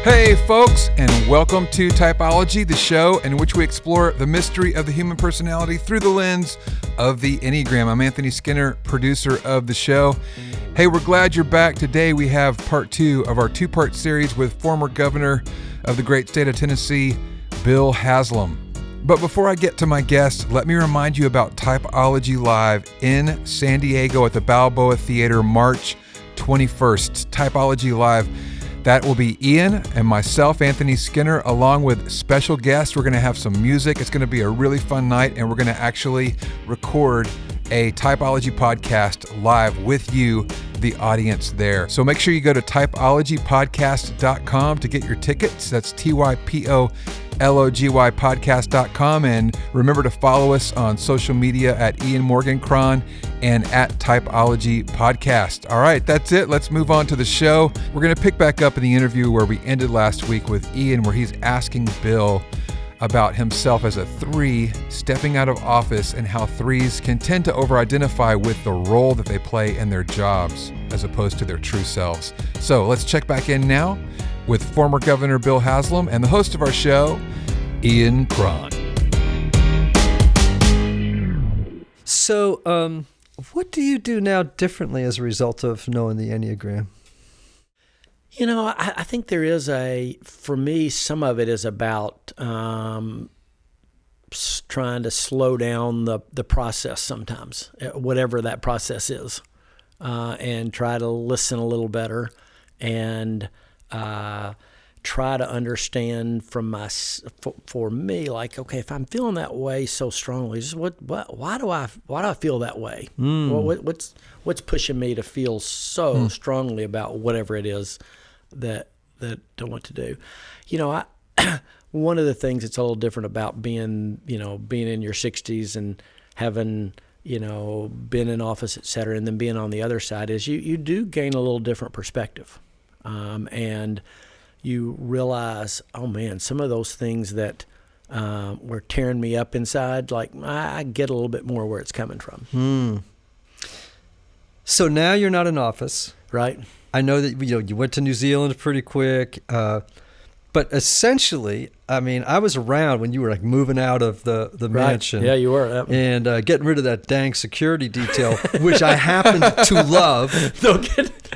Hey folks, and welcome to Typology, the show in which we explore the mystery of the human personality through the lens of the Enneagram. I'm Anthony Skinner, producer of the show. Hey, we're glad you're back. Today we have part 2 of our 2-part series with former governor of the great state of Tennessee, Bill Haslam. But before I get to my guest, let me remind you about Typology Live in San Diego at the Balboa Theater, March 21st. Typology Live. That will be Ian and myself, Anthony Skinner, along with special guests. We're going to have some music. It's going to be a really fun night, and we're going to actually record a Typology podcast live with you, the audience there. So make sure you go to typologypodcast.com to get your tickets. That's typologpodcast.com. And remember to follow us on social media at Ian Morgan Cron and at Typology Podcast. All right, that's it. Let's move on to the show. We're going to pick back up in the interview where we ended last week with Ian, where he's asking Bill about himself as a 3 stepping out of office and how 3s can tend to over-identify with the role that they play in their jobs as opposed to their true selves. So let's check back in now with former Governor Bill Haslam and the host of our show, Ian Cron. So, what do you do now differently as a result of knowing the Enneagram? You know, I think there is for me, some of it is about trying to slow down the process sometimes, whatever that process is, and try to listen a little better and try to understand for me, like, okay, if I'm feeling that way so strongly, just why do I feel that way? What's pushing me to feel so strongly about whatever it is that I want to do? You know, one of the things that's a little different about being in your 60s and having, been in office, et cetera, and then being on the other side is you do gain a little different perspective. And you realize, oh man, some of those things that were tearing me up inside, like I get a little bit more where it's coming from. So now you're not in office. Right. I know that you went to New Zealand pretty quick, but essentially, I mean, I was around when you were like moving out of the mansion. Yeah, you were. And getting rid of that dang security detail, which I happened to love.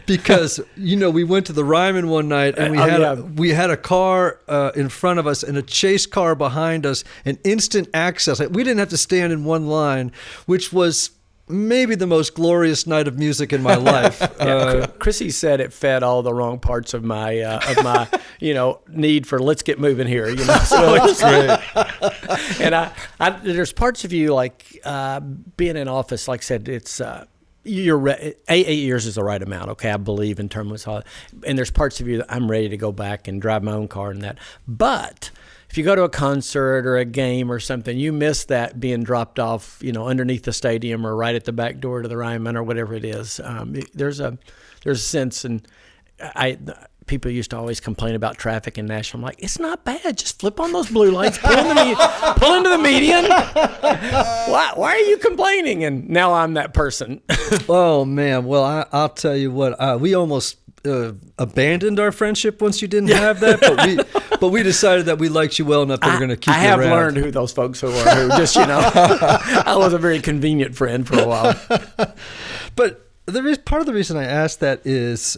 Because, we went to the Ryman one night and we had a car in front of us and a chase car behind us and instant access. We didn't have to stand in one line, which was maybe the most glorious night of music in my life. Chrissy said it fed all the wrong parts of my need for let's get moving here. So it's great. And there's parts of you like being in office. Like I said, it's you're 8 years is the right amount. Okay, I believe in terms of, and there's parts of you that I'm ready to go back and drive my own car and that, but. If you go to a concert or a game or something, you miss that being dropped off, underneath the stadium or right at the back door to the Ryman or whatever it is. There's a sense, and people used to always complain about traffic in Nashville. I'm like, it's not bad. Just flip on those blue lights, pull into the median. Why are you complaining? And now I'm that person. Oh man, well I'll tell you what, we almost abandoned our friendship once you didn't have that, but we decided that we liked you well enough that we're going to keep you around. I have learned who those folks were, who just, I was a very convenient friend for a while. But part of the reason I asked that is,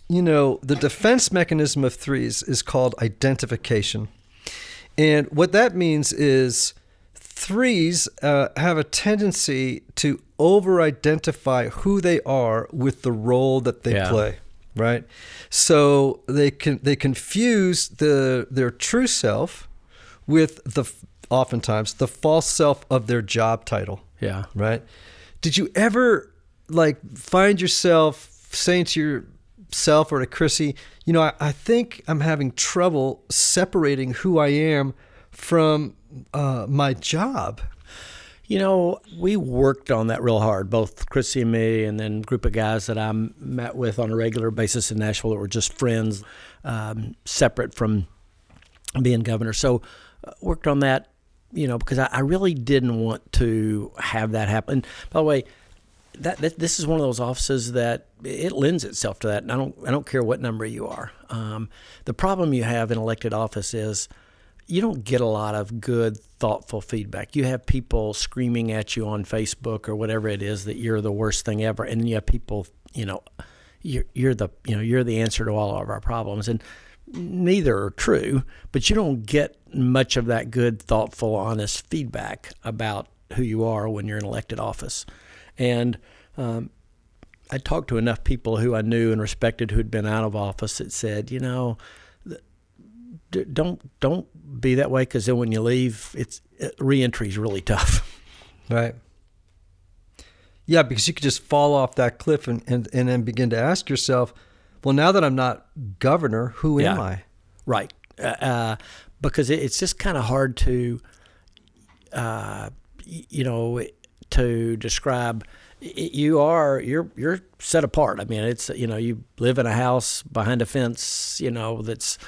the defense mechanism of 3s is called identification. And what that means is 3s have a tendency to over-identify who they are with the role that they play. Right, so they confuse their true self with oftentimes the false self of their job title. Yeah. Right. Did you ever find yourself saying to yourself or to Chrissy, I think I'm having trouble separating who I am from my job? We worked on that real hard, both Chrissy and me, and then a group of guys that I met with on a regular basis in Nashville that were just friends, separate from being governor. So worked on that, because I really didn't want to have that happen. By the way, this is one of those offices that it lends itself to that. And I don't care what number you are. The problem you have in elected office is you don't get a lot of good, thoughtful feedback. You have people screaming at you on Facebook or whatever it is that you're the worst thing ever, and you have people, you're the answer to all of our problems, and neither are true. But you don't get much of that good, thoughtful, honest feedback about who you are when you're in elected office. And I talked to enough people who I knew and respected who had been out of office that said, don't be that way, because then when you leave, re-entry is really tough. Right. Yeah, because you could just fall off that cliff and then begin to ask yourself, well, now that I'm not governor, who am I? Right. Because it's just kind of hard to, to describe. You're set apart. I mean, it's, you live in a house behind a fence, that's,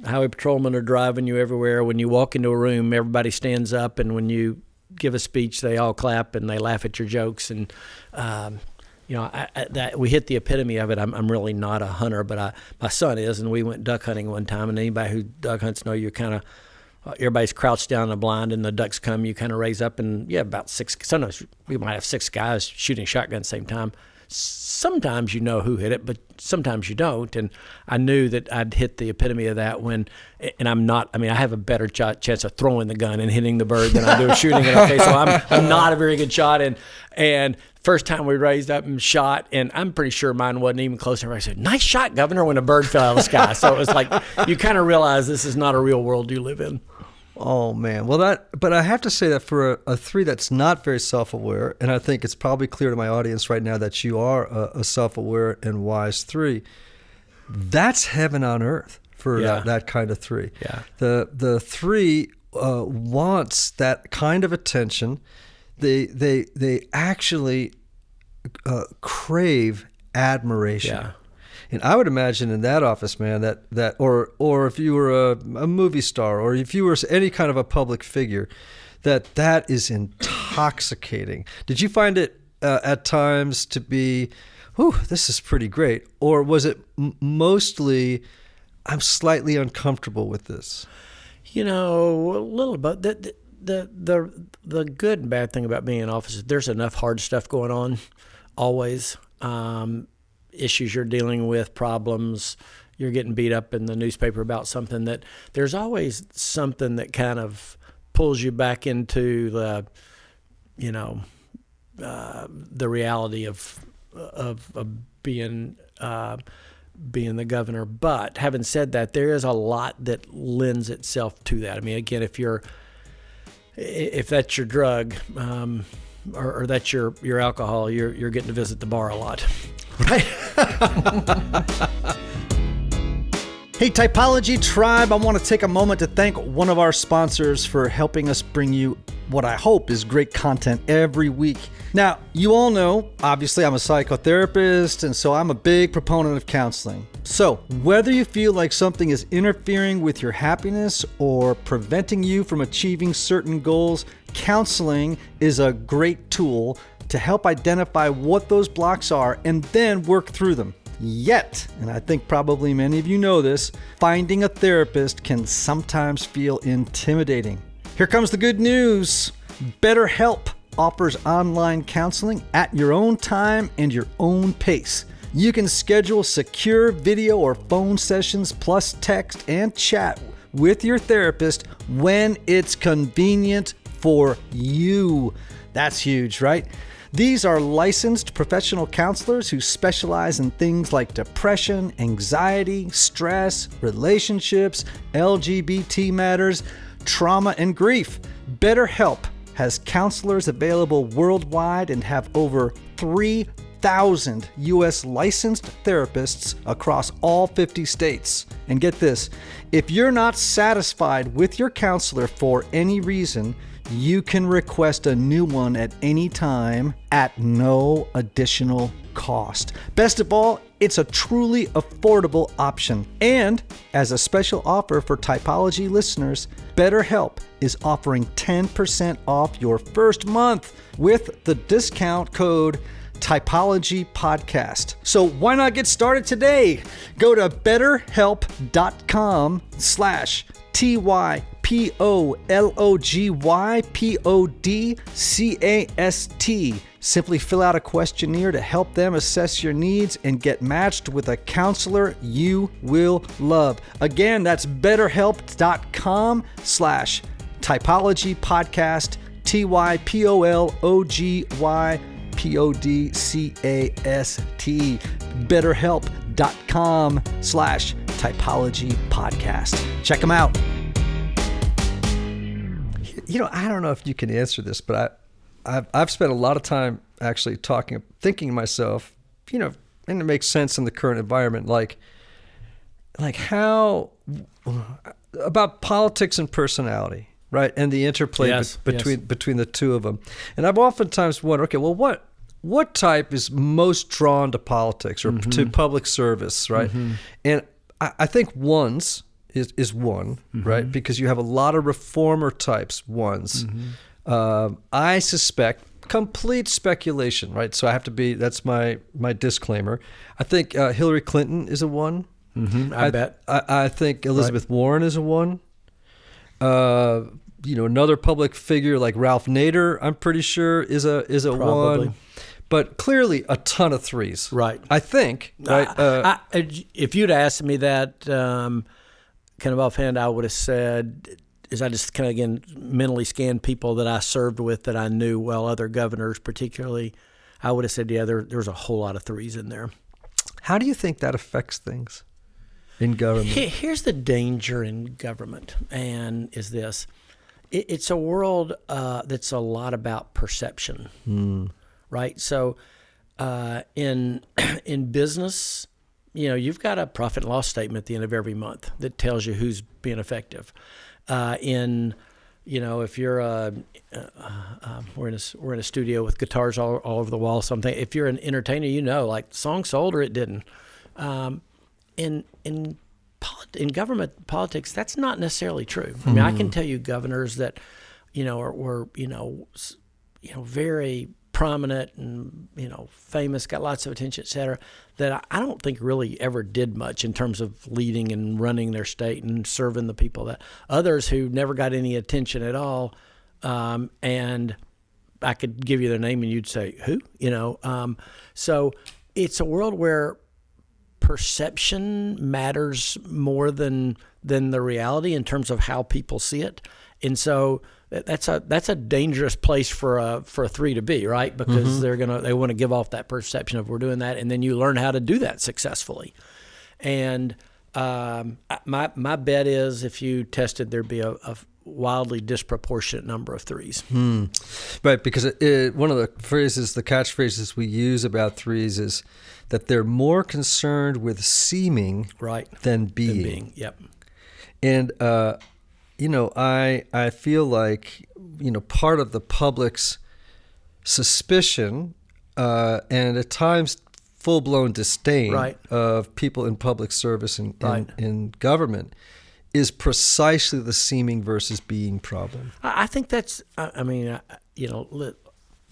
highway patrolmen are driving you everywhere. When you walk into a room, everybody stands up, and when you give a speech, they all clap and they laugh at your jokes. And that we hit the epitome of it. I'm really not a hunter, but my son is, and we went duck hunting one time. And anybody who duck hunts know you kind of everybody's crouched down in the blind, and the ducks come. You kind of raise up, and about six. Sometimes we might have six guys shooting shotgun at the same time. Sometimes you know who hit it, but sometimes you don't. And I knew that I'd hit the epitome of that and I'm not, I have a better chance of throwing the gun and hitting the bird than I do shooting it. Okay, so I'm not a very good shot. And first time we raised up and shot, and I'm pretty sure mine wasn't even close. Everybody said, "Nice shot, Governor," when a bird fell out of the sky. So it was like, you kind of realize this is not a real world you live in. Oh, man. Well, but I have to say that for a 3 that's not very self-aware, and I think it's probably clear to my audience right now that you are a self-aware and wise 3, that's heaven on earth for that kind of 3. Yeah. The 3 wants that kind of attention. They actually crave admiration. Yeah. And I would imagine in that office, man, that or if you were a movie star, or if you were any kind of a public figure, that is intoxicating. Did you find it at times to be, this is pretty great, or was it mostly, I'm slightly uncomfortable with this? A little bit. The good and bad thing about being in office is there's enough hard stuff going on, always. Issues you're dealing with, problems, you're getting beat up in the newspaper about something, that there's always something that kind of pulls you back into the reality of being the governor. But having said that, there is a lot that lends itself to that. Again, if that's your drug, or that's your alcohol, you're getting to visit the bar a lot. Right? Hey, Typology Tribe, I want to take a moment to thank one of our sponsors for helping us bring you what I hope is great content every week. Now, you all know, obviously, I'm a psychotherapist, and so I'm a big proponent of counseling. So, whether you feel like something is interfering with your happiness or preventing you from achieving certain goals, counseling is a great tool to help identify what those blocks are and then work through them. Yet, and I think probably many of you know this, finding a therapist can sometimes feel intimidating. Here comes the good news. BetterHelp offers online counseling at your own time and your own pace. You can schedule secure video or phone sessions plus text and chat with your therapist when it's convenient for you. That's huge, right? These are licensed professional counselors who specialize in things like depression, anxiety, stress, relationships, LGBT matters, trauma, and grief. BetterHelp has counselors available worldwide and have over 3,000 U.S. licensed therapists across all 50 states. And get this, if you're not satisfied with your counselor for any reason, you can request a new one at any time at no additional cost. Best of all, it's a truly affordable option. And as a special offer for Typology listeners, BetterHelp is offering 10% off your first month with the discount code Typology Podcast. So why not get started today? Go to BetterHelp.com/TYPOLOGYPODCAST. Simply fill out a questionnaire to help them assess your needs and get matched with a counselor you will love. Again, that's BetterHelp.com/Typology Podcast, TYPOLOGYPODCAST. BetterHelp.com/Typology Podcast. Check them out. I don't know if you can answer this, but I've spent a lot of time actually thinking to myself, and it makes sense in the current environment, like how about politics and personality, right? And the interplay between the two of them. And I've oftentimes wondered, okay, well, what type is most drawn to politics or to public service, right? And I think ones is one, right? Because you have a lot of reformer types, ones. I suspect, complete speculation, right? So I have to that's my disclaimer. I think Hillary Clinton is a one. I bet. I think Elizabeth Warren is a one. Another public figure like Ralph Nader, I'm pretty sure is a one. But clearly a ton of threes. Right. I think. Right. If you'd asked me that kind of offhand, I would have said, as I just kind of, again, mentally scanned people that I served with that I knew well, other governors particularly, I would have said, yeah, there's a whole lot of threes in there. How do you think that affects things in government? Here's the danger in government, and is this. It's a world that's a lot about perception, right? So in business, you've got a profit and loss statement at the end of every month that tells you who's being effective. If you're we're in a studio with guitars all over the wall, something. If you're an entertainer, like song sold or it didn't. In government politics, that's not necessarily true. I mean, I can tell you governors that, were very prominent and famous, got lots of attention, et cetera, that I don't think really ever did much in terms of leading and running their state and serving the people. That others who never got any attention at all, and I could give you their name and you'd say who, So it's a world where perception matters more than the reality in terms of how people see it, and so that's a dangerous place for a three to be, right? Because they want to give off that perception of we're doing that, and then you learn how to do that successfully. And my bet is if you tested, there'd be a wildly disproportionate number of threes. Right, because one of the catchphrases we use about threes is that they're more concerned with seeming than being. Yep. And I feel like part of the public's suspicion and at times full-blown disdain of people in public service and in government is precisely the seeming versus being problem. I think that's.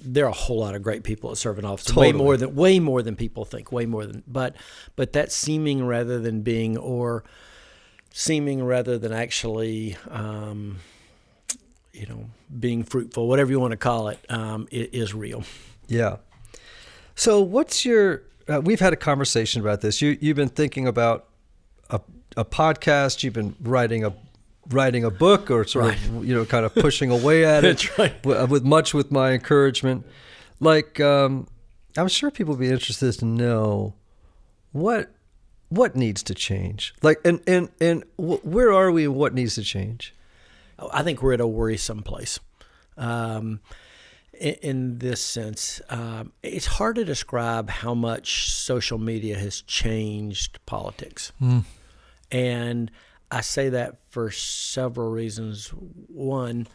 There are a whole lot of great people that serve in office. Totally. Way more than people think. Way more than. But that seeming rather than being, or seeming rather than actually, being fruitful, whatever you want to call it, is real. Yeah. So what's your? We've had a conversation about this. You've been thinking about a podcast. You've been writing a book, or sort of kind of pushing away at it. That's right. with my encouragement. Like I'm sure people will be interested to know what needs to change. Like and where are we and what needs to change? I think we're at a worrisome place. In this sense, it's hard to describe how much social media has changed politics. And I say that for several reasons. One,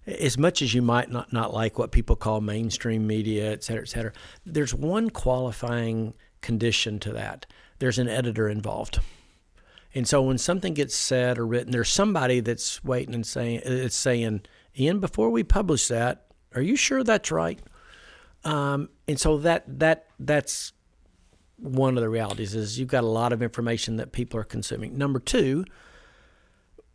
as much as you might not like what people call mainstream media, et cetera, there's one qualifying condition to that. There's an editor involved. And so when something gets said or written, there's somebody that's waiting and saying, Ian, before we publish that, are you sure that's right? And so that's one of the realities is you've got a lot of information that people are consuming. Number two,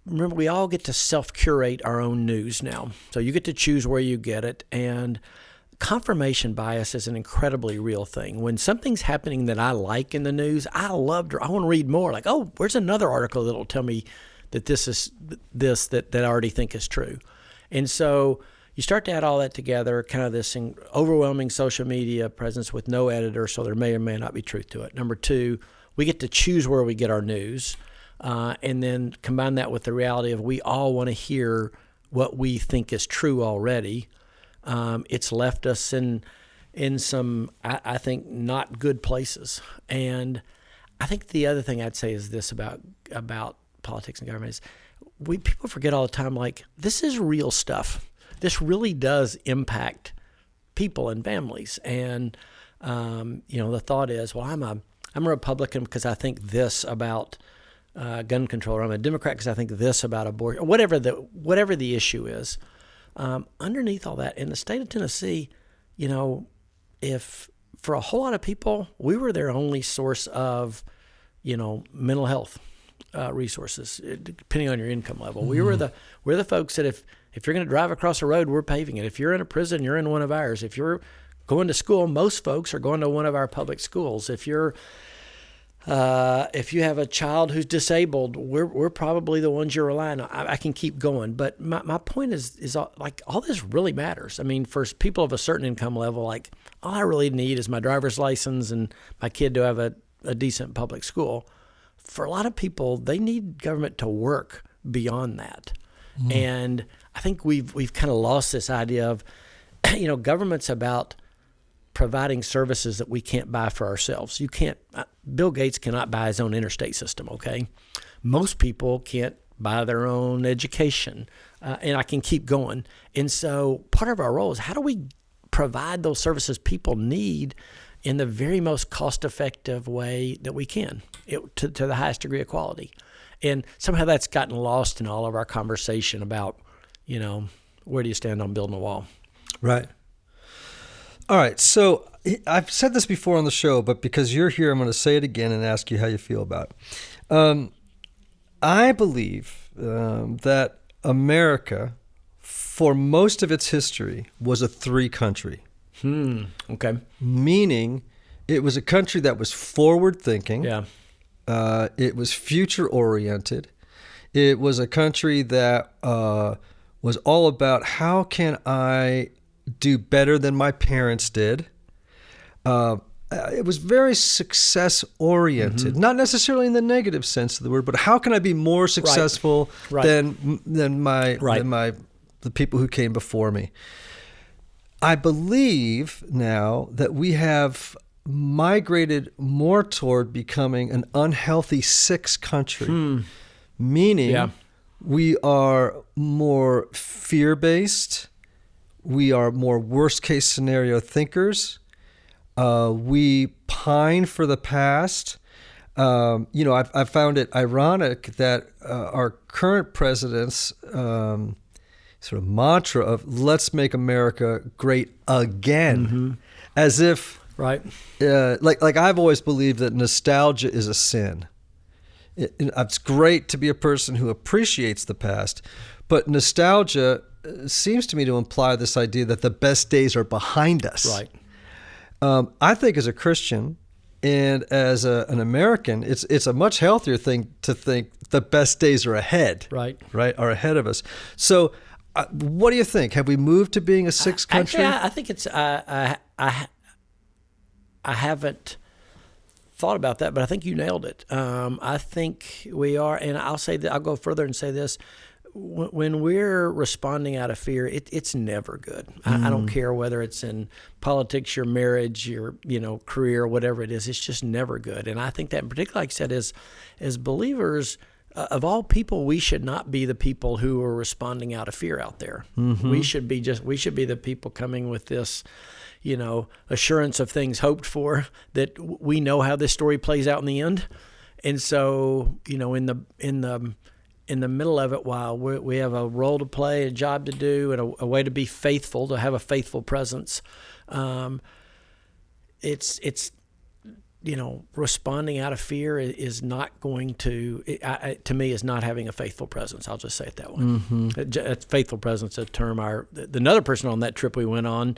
remember, we all get to self-curate our own news now. So you get to choose where you get it. And confirmation bias is an incredibly real thing. When something's happening that I like in the news, I want to read more. Like, oh, where's another article that'll tell me that that I already think is true. And so you start to add all that together, kind of this overwhelming social media presence with no editor, so there may or may not be truth to it. Number two, we get to choose where we get our news. And then combine that with the reality of we all want to hear what we think is true already. It's left us in some, I think, not good places. And I think the other thing I'd say is this about politics and government is people forget all the time, like, this is real stuff. This really does impact people and families. And, the thought is, well, I'm a Republican because I think this about gun control, or I'm a Democrat because I think this about abortion, whatever the issue is. Underneath all that, in the state of Tennessee, if for a whole lot of people, we were their only source of, mental health resources, depending on your income level. Mm-hmm. We're the folks that if you're going to drive across a road, we're paving it. If you're in a prison, you're in one of ours. If you're going to school, most folks are going to one of our public schools. If you have a child who's disabled, we're probably the ones you're relying on. I can keep going, but my point is like all this really matters. I mean, for people of a certain income level, like all I really need is my driver's license and my kid to have a decent public school. For a lot of people, they need government to work beyond that. Mm. And I think we've kind of lost this idea of, government's about providing services that we can't buy for ourselves. Bill Gates cannot buy his own interstate system, okay? Most people can't buy their own education, and I can keep going. And so part of our role is how do we provide those services people need in the very most cost-effective way that we can, to the highest degree of quality. And somehow that's gotten lost in all of our conversation about, where do you stand on building a wall? Right. All right, so I've said this before on the show, but because you're here, I'm going to say it again and ask you how you feel about it. I believe that America, for most of its history, was a three country. Okay. Meaning it was a country that was forward-thinking. Yeah. It was future-oriented. It was a country that was all about how can I do better than my parents did. It was very success-oriented, not necessarily in the negative sense of the word, but how can I be more successful than the people who came before me? I believe now that we have migrated more toward becoming an unhealthy sixth country, meaning we are more fear-based. We are more worst-case scenario thinkers. We pine for the past. I found it ironic that our current president's sort of mantra of "Let's make America great again," as if, like I've always believed that nostalgia is a sin. It's great to be a person who appreciates the past, but nostalgia seems to me to imply this idea that the best days are behind us. Right. I think as a Christian and as an American, it's a much healthier thing to think the best days are ahead. Right. Are ahead of us. So what do you think? Have we moved to being a sixth country? Actually, I think it's I haven't thought about that, but I think you nailed it. I think we are, and I'll say that I'll go further and say this. When we're responding out of fear, it's never good. I don't care whether it's in politics, your marriage, your career, whatever it is. It's just never good. And I think that in particular, like I said, as believers, of all people, we should not be the people who are responding out of fear out there. Mm-hmm. We should be the people coming with this, assurance of things hoped for, that we know how this story plays out in the end. And so, in the middle of it, while we have a role to play, a job to do, and a way to be faithful, to have a faithful presence, it's responding out of fear is not going to me is not having a faithful presence. I'll just say it that way. Mm-hmm. Faithful presence, a term another person on that trip we went on,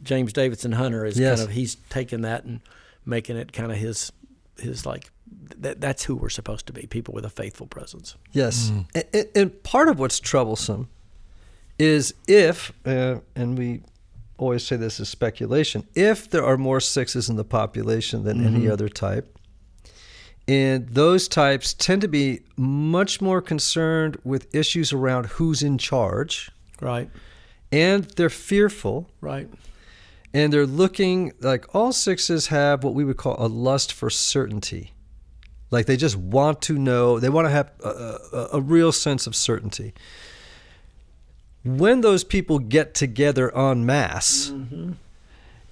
James Davidson Hunter, is yes. he's taken that and making it kind of his like, that's who we're supposed to be, people with a faithful presence. Yes. And part of what's troublesome is if, and we always say this is speculation, if there are more 6s in the population than any other type, and those types tend to be much more concerned with issues around who's in charge. Right. And they're fearful. Right. And they're looking, like all 6s have what we would call a lust for certainty. Like they just want to know, they want to have a real sense of certainty. When those people get together en masse,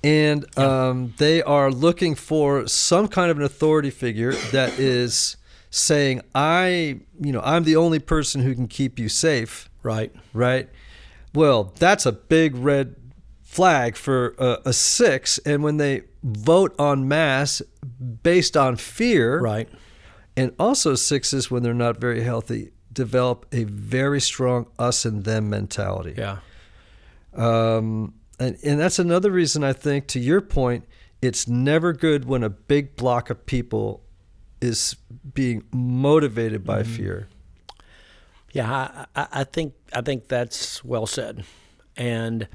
and they are looking for some kind of an authority figure that is saying, I'm the only person who can keep you safe. Right. Right. Well, that's a big red flag for a 6. And when they vote en masse based on fear, right, and also 6s, when they're not very healthy, develop a very strong us and them mentality. Yeah. And that's another reason I think, to your point, it's never good when a big block of people is being motivated by fear. Yeah, I think that's well said, and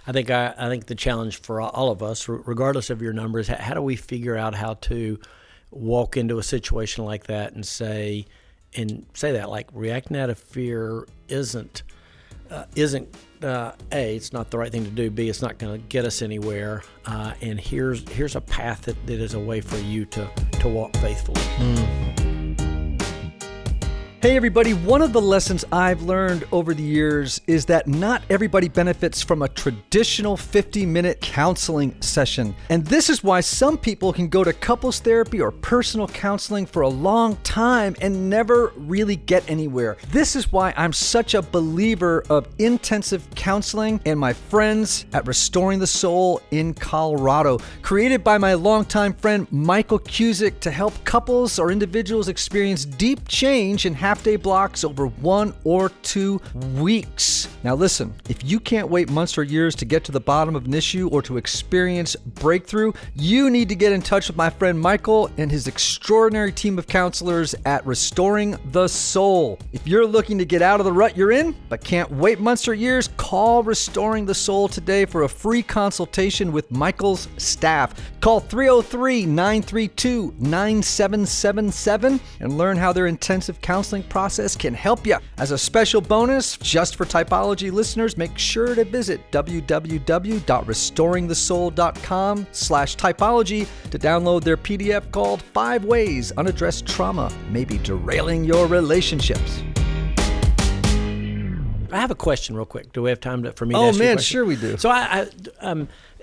I think the challenge for all of us, regardless of your numbers, how do we figure out how to walk into a situation like that and say that, like, reacting out of fear isn't A, it's not the right thing to do. B, it's not going to get us anywhere. And here's a path that is a way for you to walk faithfully. Hey everybody, one of the lessons I've learned over the years is that not everybody benefits from a traditional 50-minute counseling session. And this is why some people can go to couples therapy or personal counseling for a long time and never really get anywhere. This is why I'm such a believer of intensive counseling and my friends at Restoring the Soul in Colorado, created by my longtime friend Michael Cusick to help couples or individuals experience deep change in half-day blocks over 1 or 2 weeks. Now listen, if you can't wait months or years to get to the bottom of an issue or to experience breakthrough, you need to get in touch with my friend Michael and his extraordinary team of counselors at Restoring the Soul. If you're looking to get out of the rut you're in, but can't wait months or years, call Restoring the Soul today for a free consultation with Michael's staff. Call 303-932-9777 and learn how their intensive counseling process can help you. As a special bonus, just for Typology listeners, make sure to visit www.restoringthesoul.com/typology to download their PDF called 5 Ways Unaddressed Trauma May Be Derailing Your Relationships. I have a question real quick. Do we have time for me to Oh ask you a man, question? sure we do. So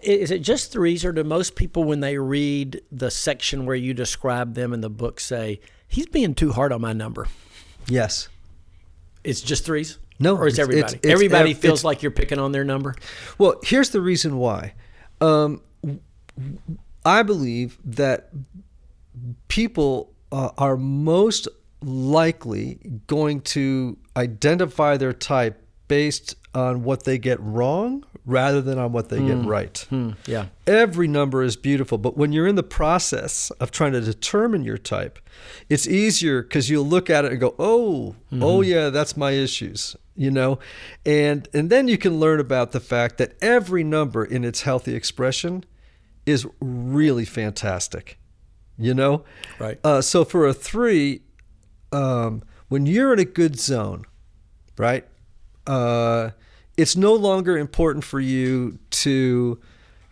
is it just 3s, or do most people, when they read the section where you describe them in the book, say, he's being too hard on my number? Yes. It's just 3s? No. Or is everybody? Everybody feels like you're picking on their number? Well, here's the reason why. I believe that people are most likely going to identify their type based on what they get wrong rather than on what they get right. Yeah. Every number is beautiful, but when you're in the process of trying to determine your type, it's easier because you'll look at it and go, oh yeah, that's my issues, and then you can learn about the fact that every number in its healthy expression is really fantastic, Right. So for a 3, when you're in a good zone, right? It's no longer important for you to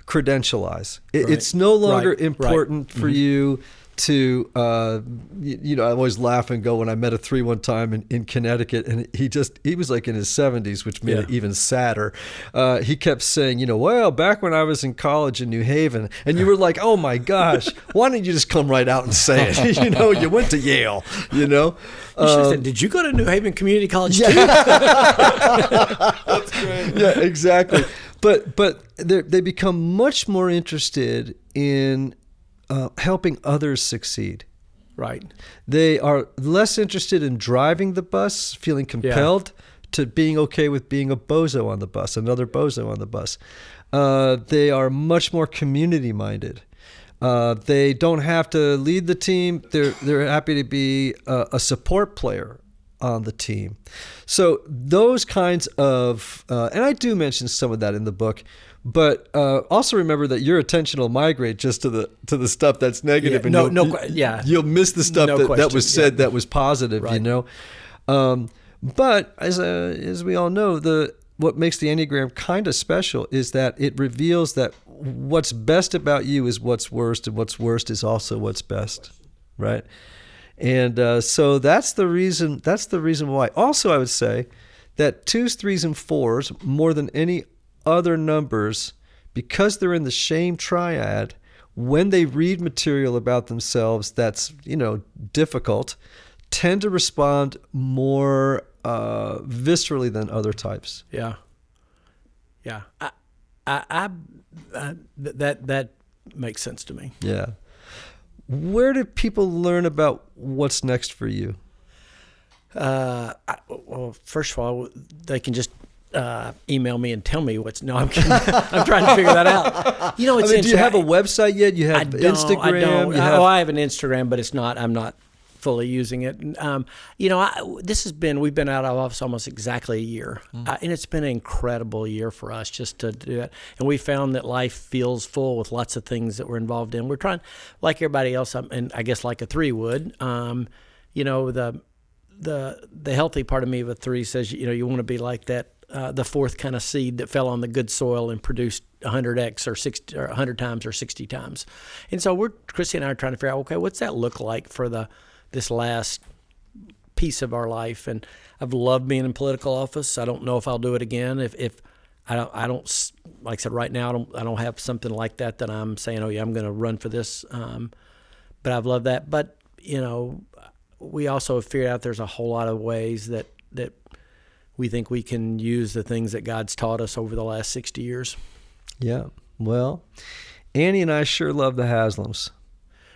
credentialize. It's no longer important for you to, I always laugh and go when I met a 3 one time in Connecticut, and he was like in his 70s, which made it even sadder. He kept saying, well, back when I was in college in New Haven, and you were like, oh my gosh, why don't you just come right out and say it? You went to Yale, You should have said, did you go to New Haven Community College too? That's great. Yeah, exactly. But they become much more interested in helping others succeed. Right. They are less interested in driving the bus, feeling compelled, to being okay with being a bozo on the bus, another bozo on the bus. They are much more community-minded. They don't have to lead the team. They're happy to be a support player on the team. So those kinds of, and I do mention some of that in the book, but also remember that your attention will migrate just to the stuff that's negative, and you'll miss the stuff that was said that was positive, right. But as we all know, what makes the Enneagram kind of special is that it reveals that what's best about you is what's worst, and what's worst is also what's best, right? And so that's the reason why. Also, I would say that 2s, 3s, and 4s, more than any other numbers, because they're in the shame triad, when they read material about themselves that's difficult, tend to respond more viscerally than other types. Yeah. That makes sense to me. Yeah. Where do people learn about what's next for you? Well, first of all, they can just email me and tell me what's. No, I'm kidding. I'm trying to figure that out. Do you have a website yet? You have Instagram? I don't. I have an Instagram, but I'm not fully using it. We've been out of office almost exactly a year, and it's been an incredible year for us just to do it. And we found that life feels full with lots of things that we're involved in. We're trying, like everybody else, and I guess like a 3 would. The healthy part of me of a 3 says, you want to be like that. The 4th kind of seed that fell on the good soil and produced 100x or 60 or 100 times or 60 times. And so Christy and I are trying to figure out, okay, what's that look like for this last piece of our life? And I've loved being in political office. I don't know if I'll do it again. If I don't, like I said, right now I don't have something like that I'm saying, oh yeah, I'm going to run for this. But I've loved that. But we also have figured out there's a whole lot of ways that we think we can use the things that God's taught us over the last 60 years. Yeah. Well, Annie and I sure love the Haslams.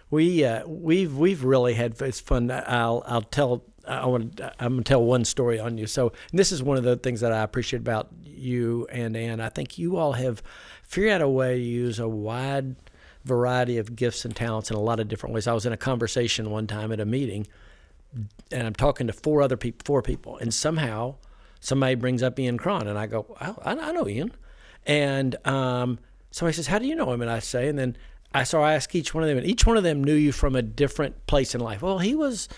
We've really had, it's fun. I'm going to tell one story on you. So this is one of the things that I appreciate about you and Ann. I think you all have figured out a way to use a wide variety of gifts and talents in a lot of different ways. I was in a conversation one time at a meeting, and I'm talking to four people, and somehow somebody brings up Ian Cron, and I go, I know Ian. And somebody says, how do you know him? And I say, and then I ask each one of them, and each one of them knew you from a different place in life. Well, he was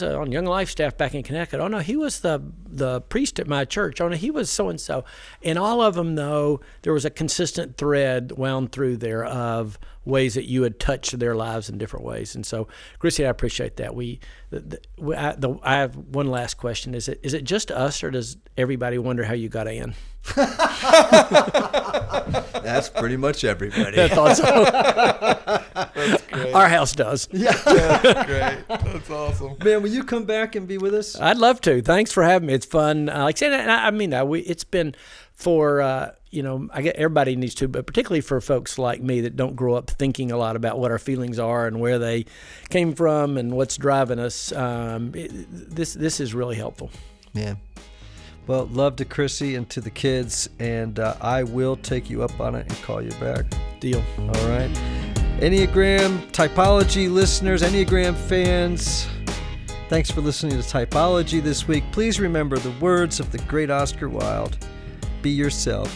on Young Life staff back in Connecticut. Oh no, he was the priest at my church. Oh no, he was so and so. And all of them, though, there was a consistent thread wound through there of ways that you had touched their lives in different ways. And so, Chrissy, I appreciate that. I have one last question. Is it just us, or does everybody wonder how you got in? That's pretty much everybody. I thought so. That's great. Our house does. Yeah. That's great. That's awesome. Man, will you come back and be with us? I'd love to. Thanks for having me. It's fun. Like I said, I mean, it's been for, I get everybody needs to, but particularly for folks like me that don't grow up thinking a lot about what our feelings are and where they came from and what's driving us. This is really helpful. Yeah. Well, love to Chrissy and to the kids, and I will take you up on it and call you back. Deal. All right. Enneagram Typology listeners, Enneagram fans, thanks for listening to Typology this week. Please remember the words of the great Oscar Wilde. Be yourself.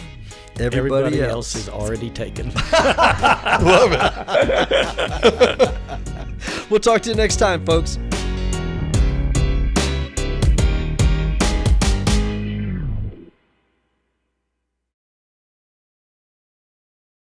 Everybody else is already taken. Love it. We'll talk to you next time, folks.